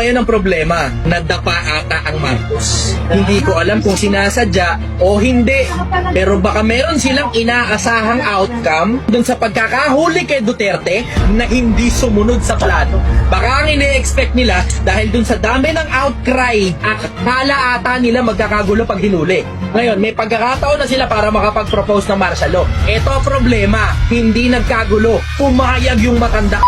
Ngayon ang problema, nadapa ata ang Marcos. Hindi ko alam kung sinasadya o hindi. Pero baka meron silang inaasahang outcome dun sa pagkakahuli kay Duterte na hindi sumunod sa plano. Baka ang ine-expect nila dahil dun sa dami ng outcry, akala ata nila magkakagulo pag hinuli. Ngayon, may pagkakataon na sila para makapag-propose ng martial law. Ito ang problema, hindi nagkagulo. Pumayag yung matanda.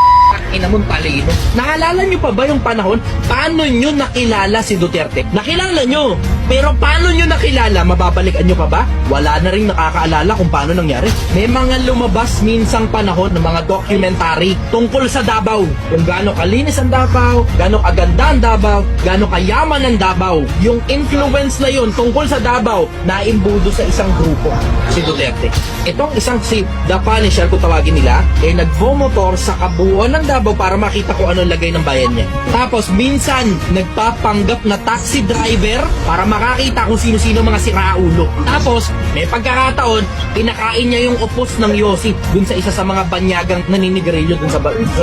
Inamon talino. Naalala nyo pa ba yung panahon? Paano nyo nakilala si Duterte? Nakilala nyo. Pero paano nyo nakilala? Mababalikan nyo pa ba? Wala na rin nakakaalala kung paano nangyari. May mga lumabas minsang panahon ng mga documentary tungkol sa Davao. Kung gaano kalinis ang Davao, gaano kaganda ang Davao, gaano kayaman ang Davao. Yung influence na yun tungkol sa Davao na imbudo sa isang grupo, si Duterte. Itong isang si The Punisher, kung tawagin nila, nagvomotor sa kabuuan ng Davao para makita ko ano lagay ng bayan niya. Tapos minsan nagpapanggap na taxi driver para makakita kung sino-sino mga siraulo. Tapos may pagkakataon pinakain niya yung upos ng Yossi dun sa isa sa mga banyagang naninigarilyo dun sa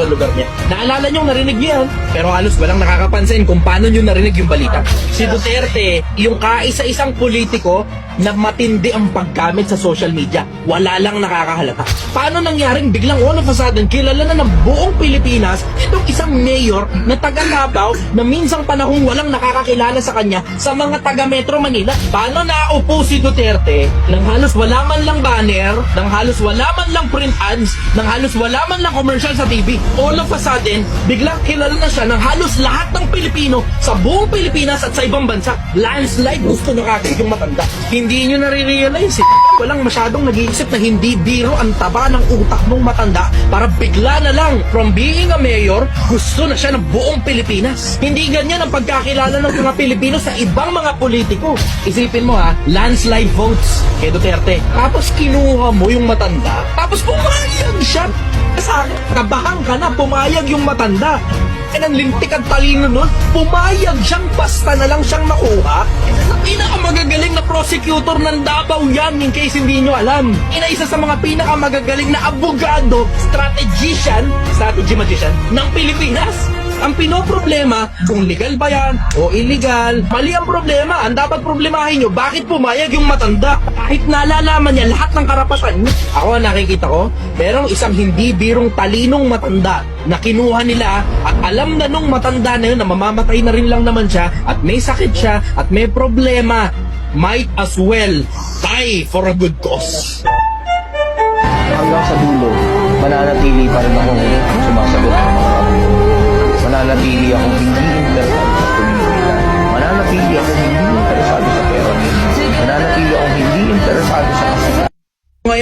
lugar niya. Naalala niyo, narinig niyo yan, pero halos walang nakakapansin kung paano niyo narinig yung balita. Si Duterte, yung kaisa-isang politiko na matindi ang paggamit sa social media. Wala lang nakakahalata. Paano nangyaring biglang all of a sudden kilala na ng buong Pilipinas itong isang mayor na taga Davao na minsang panahong walang nakakakilala sa kanya sa mga taga Metro Manila? Paano naupo si Duterte nang halos wala man lang banner, nang halos wala man lang print ads, nang halos wala man lang commercial sa TV? All of a sudden, biglang kilala na siya ng halos lahat ng Pilipino sa buong Pilipinas at sa ibang bansa. Landslide, gusto na kagad yung matanda. Hindi nyo nare-realize walang masyadong nag-iisip na hindi biro ang taba ng utak mong matanda para bigla na lang from being a mayor, gusto na siya ng buong Pilipinas. Hindi ganyan ang pagkakilala ng mga Pilipino sa ibang mga politiko. Isipin mo landslide votes kay Duterte. Tapos kinuha mo yung matanda, tapos pumayag siya. Kasi kabahan ka na, pumayag yung matanda. Ang lintik at talino nun, pumayag siyang basta na lang siyang makuha. Pinakamagagaling na prosecutor ng Davao yan, in case hindi nyo alam. Isa sa mga pinakamagagaling na abogado, strategy magician ng Pilipinas. Ang pinoproblema, kung legal ba yan o illegal, mali ang problema. Ang dapat problemahin nyo, bakit pumayag yung matanda? Kahit nalalaman niya lahat ng karapatan niya. Ako, nakikita ko, merong isang hindi birong talinong matanda na kinuha nila at alam na nung matanda na yun na mamamatay na rin lang naman siya at may sakit siya at may problema. Might as well die for a good cause. Hanggang sa dulo, mananatili pa rin akong sumasagot ng mga tanong. Mananatili akong hindi interesado sa politika. Mananatili akong hindi interesado sa pera. Mananatili akong hindi interesado sa